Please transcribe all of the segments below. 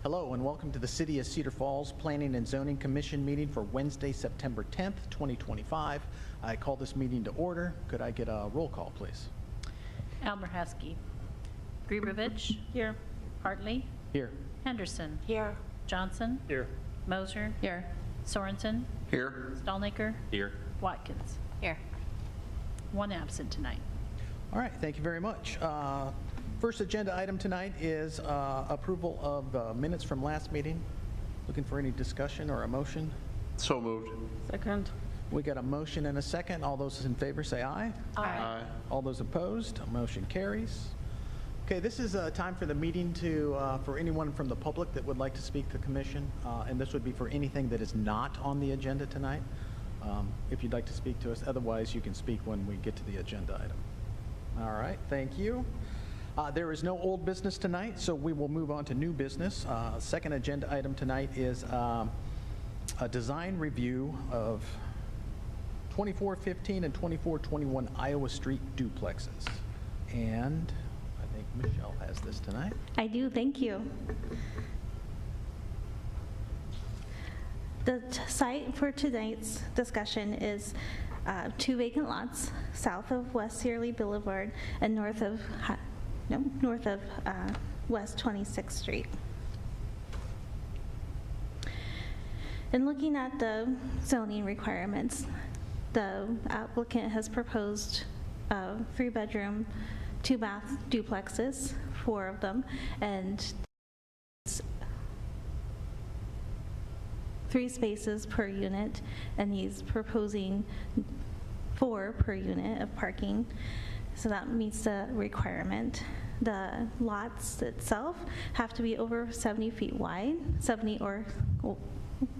Hello and welcome to the City of Cedar Falls Planning and Zoning Commission meeting for Wednesday, September 10th, 2025. I call this meeting to order. Could I get a roll call, please? Alberhasky. Grebovich. Here. Hartley. Here. Henderson. Here. Johnson. Here. Moser. Here. Sorensen. Here. Stallnaker. Here. Watkins. Here. One absent tonight. All right, thank you very much. First agenda item tonight is approval of minutes from last meeting. Looking for any discussion or a motion? So moved. Second. We got a motion and a second. All those in favor say aye. Aye. All those opposed, motion carries. Okay, this is a time for the meeting for anyone from the public that would like to speak to the commission, and this would be for anything that is not on the agenda tonight. If you'd like to speak to us, otherwise you can speak when we get to the agenda item. All right, thank you. There is no old business tonight, so we will move on to new business. Second agenda item tonight is a design review of 2415 and 2421 Iowa Street duplexes. And I think Michelle has this tonight. I do, thank you. The site for tonight's discussion is 2 vacant lots south of West Searly Boulevard and north of West 26th Street. In looking at the zoning requirements, the applicant has proposed 3-bedroom, 2-bath duplexes, 4 of them, and 3 spaces per unit, and he's proposing 4 per unit of parking, so that meets the requirement. The lots itself have to be over 70 feet wide, 70 or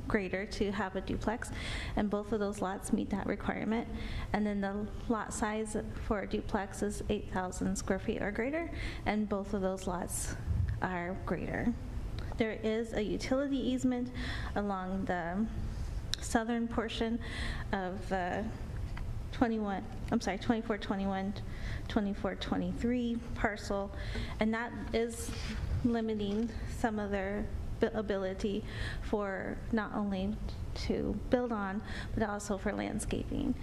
greater to have a duplex, and both of those lots meet that requirement. And then the lot size for a duplex is 8,000 square feet or greater, and both of those lots are greater. There is a utility easement along the southern portion of the 2421, 2423 parcel, and that is limiting some of their ability for not only to build on, but also for landscaping.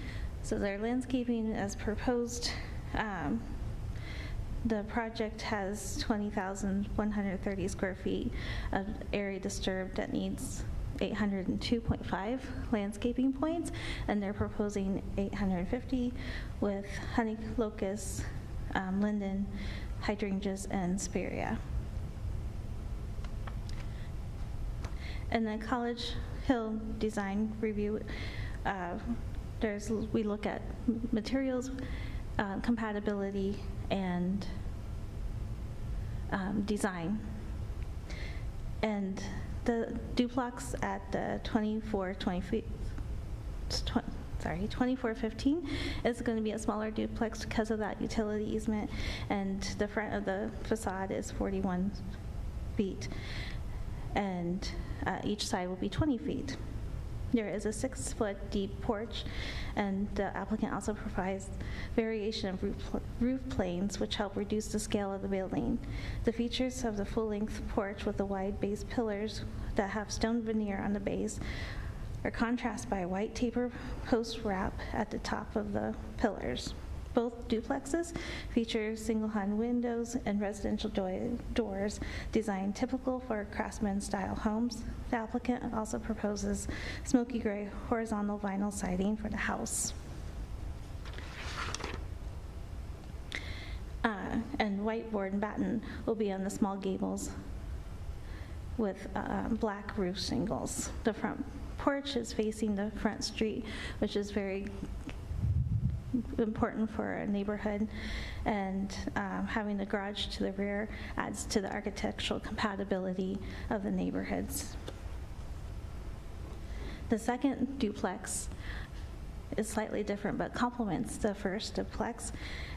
So their landscaping as proposed, the project has 20,130 square feet of area disturbed that needs 802.5 landscaping points, and they're proposing 850 with honey locust, linden, hydrangeas, and spirea. And the College Hill design review, we look at materials, compatibility, and design. And the duplex at the 2415 is going to be a smaller duplex because of that utility easement, and the front of the facade is 41 feet, and each side will be 20 feet. There is a 6-foot deep porch, and the applicant also provides variation of roof planes, which help reduce the scale of the building. The features of the full-length porch with the wide base pillars that have stone veneer on the base are contrasted by a white taper post wrap at the top of the pillars. Both duplexes feature single-hung windows and residential doors designed typical for craftsman-style homes. The applicant also proposes smoky gray horizontal vinyl siding for the house. And white board and batten will be on the small gables with black roof shingles. The front porch is facing the front street, which is very important for a neighborhood, and having the garage to the rear adds to the architectural compatibility of the neighborhoods. The second duplex is slightly different but complements the first duplex,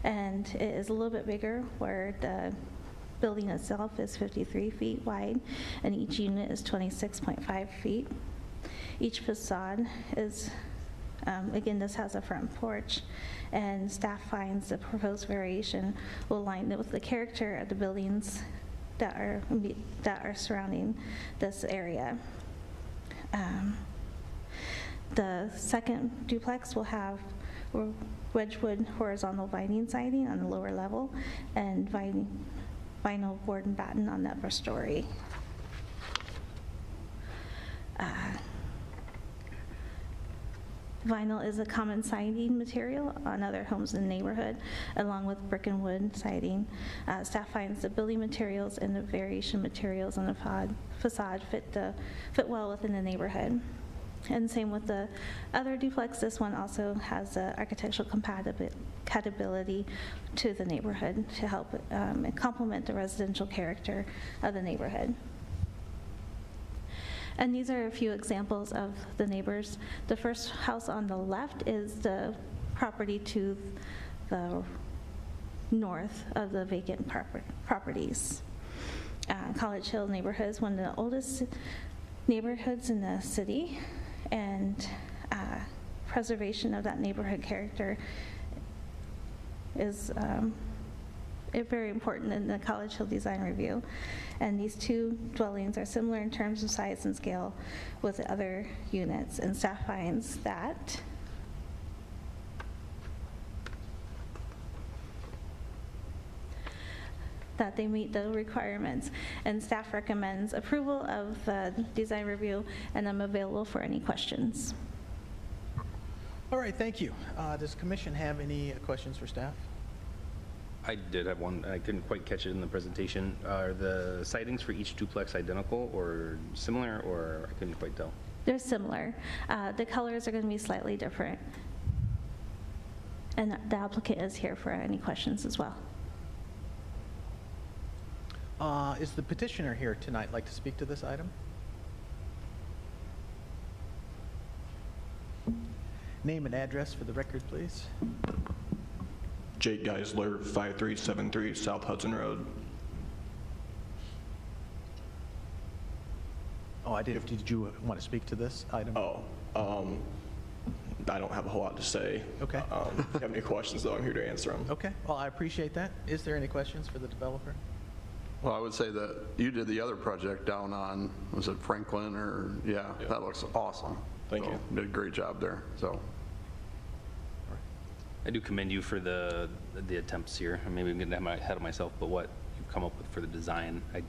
and it is a little bit bigger, where the building itself is 53 feet wide and each unit is 26.5 feet. Each facade is again, this has a front porch, and staff finds the proposed variation will align with the character of the buildings that are surrounding this area. The second duplex will have Wedgewood horizontal vining siding on the lower level and vinyl board and batten on the upper story. Vinyl is a common siding material on other homes in the neighborhood, along with brick and wood siding. Staff finds the building materials and the variation materials on the facade fit well within the neighborhood. And same with the other duplex, this one also has architectural compatibility to the neighborhood to help complement the residential character of the neighborhood. And these are a few examples of the neighbors. The first house on the left is the property to the north of the vacant properties. College Hill neighborhood is one of the oldest neighborhoods in the city, and preservation of that neighborhood character is very important in the College Hill Design Review. And these two dwellings are similar in terms of size and scale with the other units, and staff finds that they meet the requirements, and staff recommends approval of the design review, and I'm available for any questions. All right, thank you. Does the commission have any questions for staff? I did have one. I couldn't quite catch it in the presentation. Are the sightings for each duplex identical or similar, or I couldn't quite tell? They're similar. The colors are going to be slightly different. And the applicant is here for any questions as well. Is the petitioner here tonight like to speak to this item? Name and address for the record, please. Jake Geisler, 5373 South Hudson Road. Oh, did you want to speak to this item? I don't have a whole lot to say. Okay. If you have any questions, though, I'm here to answer them. Okay, well, I appreciate that. Is there any questions for the developer? Well, I would say that you did the other project down on, was it Franklin or, yeah. That looks awesome. Thank you. Did a great job there, so. I do commend you for the attempts here. Maybe I'm getting ahead of myself, but what you've come up with for the design, I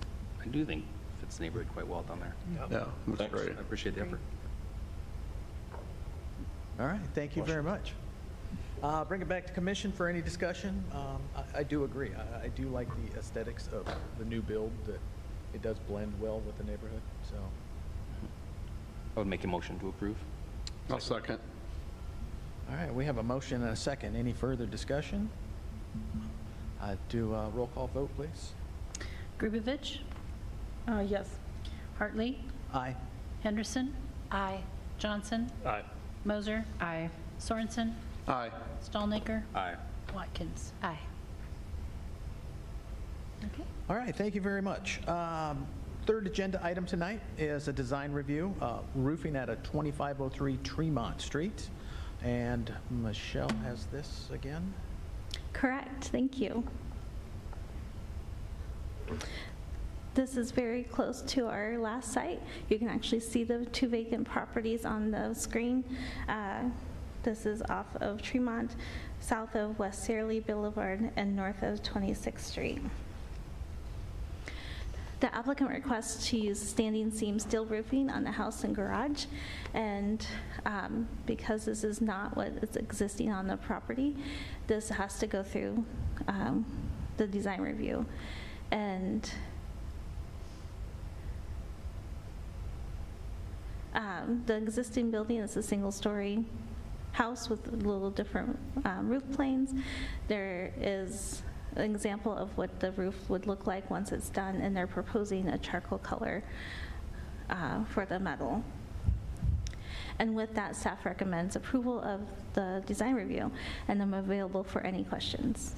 do think fits the neighborhood quite well down there. Yeah, looks Thanks. great. I appreciate the effort. All right, thank you very much. Bring it back to commission for any discussion. I do agree. I do like the aesthetics of the new build, that it does blend well with the neighborhood, so. I would make a motion to approve. I'll second. All right, we have a motion and a second. Any further discussion? Do a roll call vote, please. Grubevich, Yes. Hartley, Aye. Henderson, Aye. Johnson, Aye. Moser, Aye. Sorensen, Aye. Stallnaker, Aye. Watkins. Aye. Okay. All right, thank you very much. Third agenda item tonight is a design review, roofing at a 2503 Tremont Street. And Michelle has this again. Correct, thank you. This is very close to our last site. You can actually see the two vacant properties on the screen. This is off of Tremont, south of West Searly Boulevard, and north of 26th Street. The applicant requests to use standing seam steel roofing on the house and garage, and because this is not what is existing on the property, this has to go through the design review. And the existing building is a single-story house with little different roof planes. There is an example of what the roof would look like once it's done, and they're proposing a charcoal color for the metal. And with that, staff recommends approval of the design review, and I'm available for any questions.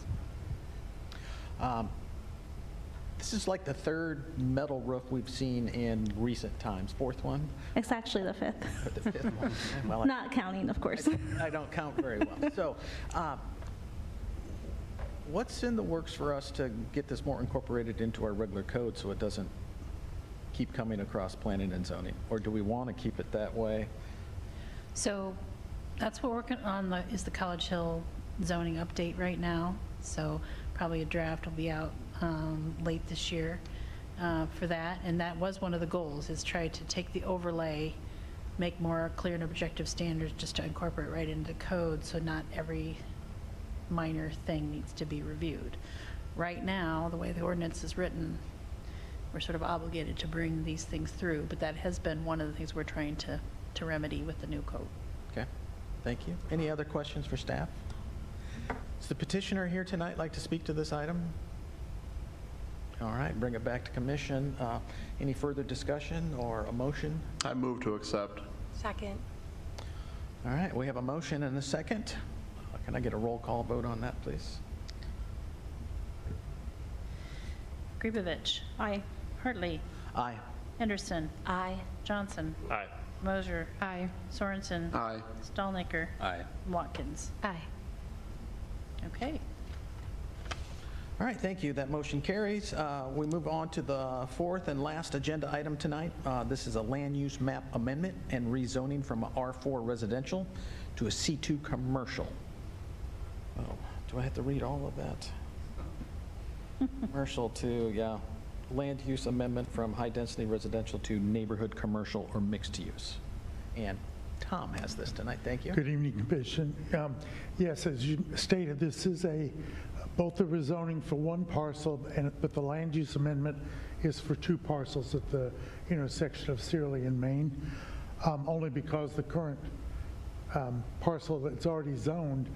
This is like the third metal roof we've seen in recent times. Fourth one? It's actually the fifth, Or the fifth one? Well, not counting, of course. I don't count very well. So What's in the works for us to get this more incorporated into our regular code so it doesn't keep coming across planning and zoning? Or do we want to keep it that way? So that's what we're working on, is the College Hill zoning update right now. So probably a draft will be out late this year for that. And that was one of the goals, is try to take the overlay, make more clear and objective standards just to incorporate right into code, so not every minor thing needs to be reviewed. Right now, the way the ordinance is written, we're sort of obligated to bring these things through, but that has been one of the things we're trying to remedy with the new code. Okay, thank you. Any other questions for staff? Does the petitioner here tonight like to speak to this item? All right, bring it back to commission. Any further discussion or a motion? I move to accept. Second. All right, we have a motion and a second. Can I get a roll call vote on that, please? Gribovich. Aye. Hartley. Aye. Henderson. Aye. Johnson. Aye. Moser. Aye. Sorensen. Aye. Stallnaker. Aye. Watkins. Aye. Okay. All right, thank you. That motion carries. We move on to the fourth and last agenda item tonight. This is a land use map amendment and rezoning from a R4 residential to a C2 commercial. Oh, do I have to read all of that? Commercial to, yeah, land use amendment from high-density residential to neighborhood commercial or mixed use. And Tom has this tonight. Thank you. Good evening, Commission. Yes, as you stated, this is both the rezoning for one parcel, but the land use amendment is for two parcels at the intersection of Searly and Main, only because the current parcel that's already zoned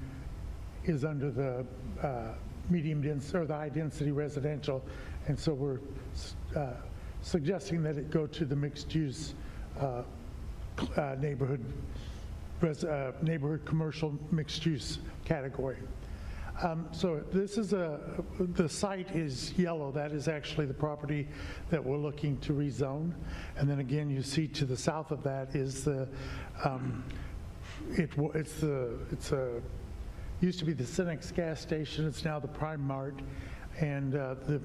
is under the medium density or the high density residential, and so we're suggesting that it go to the mixed use neighborhood commercial mixed use category. So this is the site is yellow. That is actually the property that we're looking to rezone. And then again, you see to the south of that is used to be the Cinex gas station. It's now the Prime Mart. And the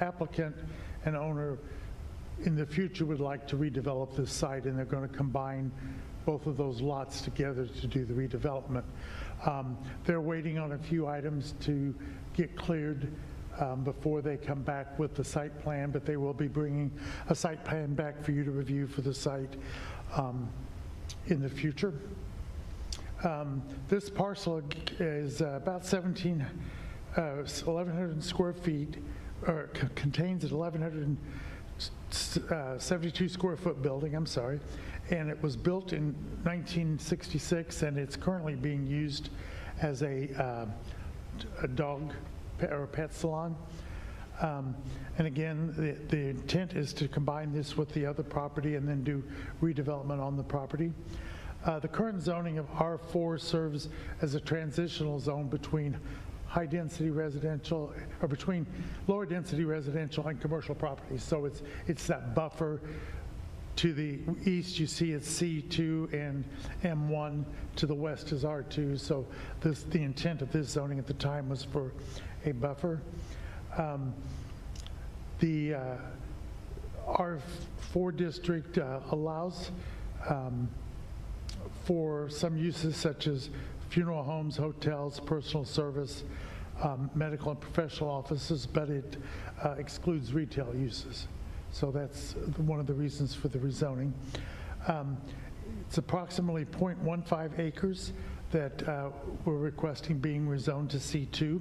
applicant and owner in the future would like to redevelop this site, and they're going to combine both of those lots together to do the redevelopment. They're waiting on a few items to get cleared before they come back with the site plan, but they will be bringing a site plan back for you to review for the site in the future. This parcel is about 1,100 square feet, or contains an 1,172 square foot building, I'm sorry, and it was built in 1966, and it's currently being used as a dog or pet salon. And again, the intent is to combine this with the other property and then do redevelopment on the property. The current zoning of R4 serves as a transitional zone between high-density residential, or between lower-density residential and commercial properties. So it's that buffer. To the east, you see it's C2 and M1. To the west is R2. So the intent of this zoning at the time was for a buffer. The R4 district allows for some uses such as funeral homes, hotels, personal service, medical and professional offices, but it excludes retail uses. So that's one of the reasons for the rezoning. It's approximately 0.15 acres that we're requesting being rezoned to C2.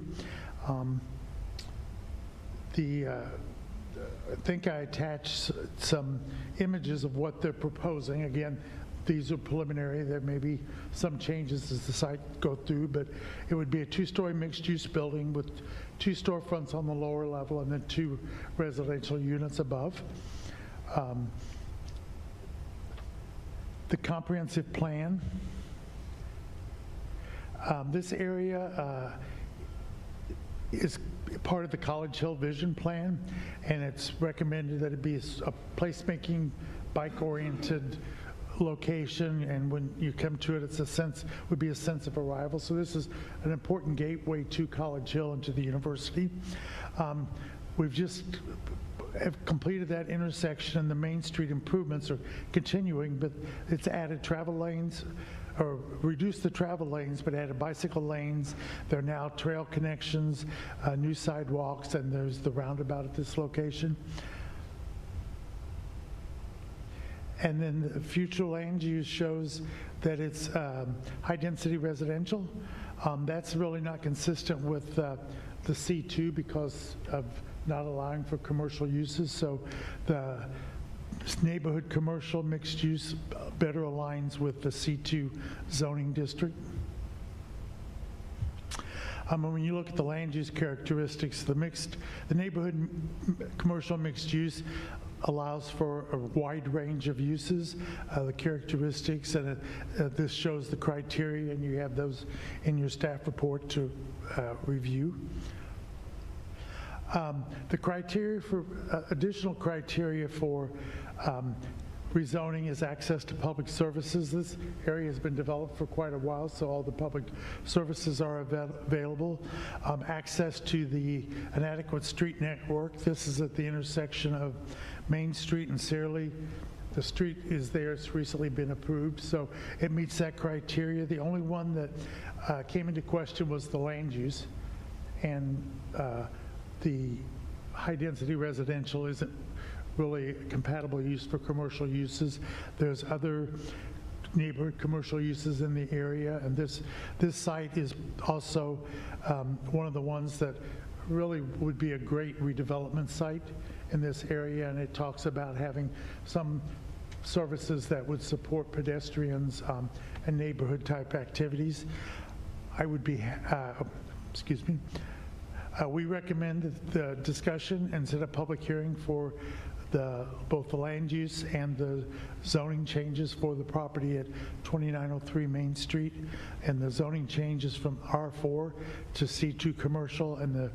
I think I attached some images of what they're proposing. Again, these are preliminary. There may be some changes as the site go through, but it would be a two-story mixed-use building with 2 storefronts on the lower level and then 2 residential units above. The comprehensive plan. This area is part of the College Hill Vision Plan, and it's recommended that it be a placemaking, bike-oriented location, and when you come to it, it's a sense, would be a sense of arrival. So this is an important gateway to College Hill and to the university. We've just have completed that intersection, and the Main Street improvements are continuing, but it's added travel lanes, or reduced the travel lanes, but added bicycle lanes. There are now trail connections, new sidewalks, and there's the roundabout at this location. And then the future land use shows that it's high-density residential. That's really not consistent with the C2 because of not allowing for commercial uses. So the neighborhood commercial mixed use better aligns with the C2 zoning district. When you look at the land use characteristics, the neighborhood commercial mixed use allows for a wide range of uses, the characteristics, and this shows the criteria, and you have those in your staff report to review. The criteria for additional criteria for rezoning is access to public services. This area has been developed for quite a while, so all the public services are available. Access to an adequate street network. This is at the intersection of Main Street and Searly. The street is there, it's recently been approved, so it meets that criteria. The only one that came into question was the land use, and the high-density residential isn't really compatible use for commercial uses. There's other neighborhood commercial uses in the area, and this site is also one of the ones that really would be a great redevelopment site in this area, and it talks about having some services that would support pedestrians and neighborhood type activities. I would be, excuse me, we recommend the discussion and set a public hearing for both the land use and the zoning changes for the property at 2903 Main Street, and the zoning changes from R4 to C2 commercial, and the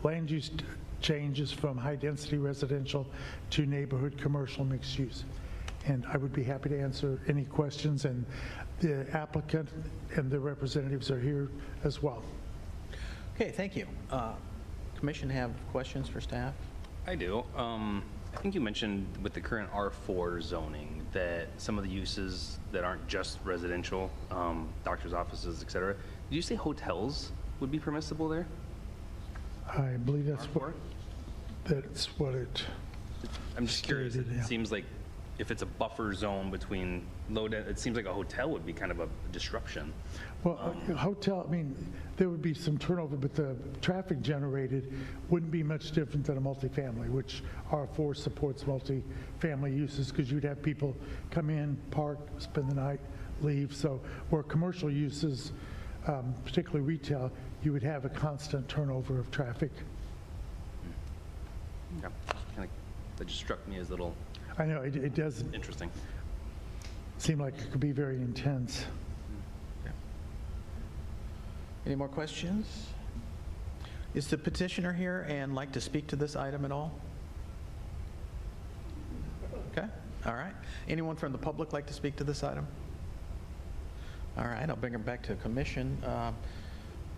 land use changes from high-density residential to neighborhood commercial mixed use. And I would be happy to answer any questions, and the applicant and the representatives are here as well. Okay, thank you. Commission have questions for staff? I do. I think you mentioned with the current R4 zoning that some of the uses that aren't just residential, doctor's offices, et cetera, did you say hotels would be permissible there? I believe that's R4? what it I'm just curious. stated, It yeah. seems like if it's a buffer zone between it seems like a hotel would be kind of a disruption. Well, a hotel, I mean, there would be some turnover, but the traffic generated wouldn't be much different than a multifamily, which R4 supports multifamily uses, because you'd have people come in, park, spend the night, leave. So where commercial uses, particularly retail, you would have a constant turnover of traffic. Yeah, that just struck me as a little I know, it does interesting. seem like it could be very intense. Any more questions? Is the petitioner here and like to speak to this item at all? Okay, all right. Anyone from the public like to speak to this item? All right, I'll bring it back to commission.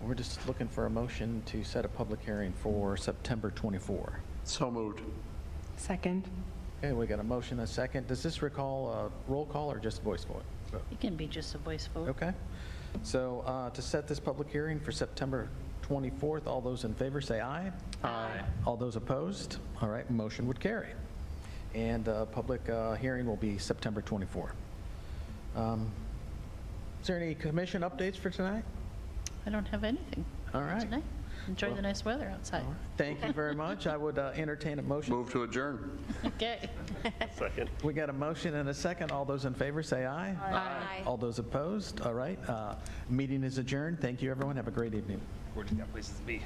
We're just looking for a motion to set a public hearing for September 24. So moved. Second. Okay, we got a motion, a second. Does this recall a roll call or just voice vote? It can be just a voice vote. Okay. So to set this public hearing for September 24th, all those in favor say aye. Aye. All those opposed? All right, motion would carry. And public hearing will be September 24th. Is there any commission updates for tonight? I don't have anything. All right. Tonight. Enjoy the nice weather outside. All right. Thank you very much. I would entertain a motion. Move to adjourn. Okay. Second. We got a motion and a second. All those in favor say aye. Aye. All those opposed? All right. Meeting is adjourned. Thank you, everyone. Have a great evening. We're just got places to be.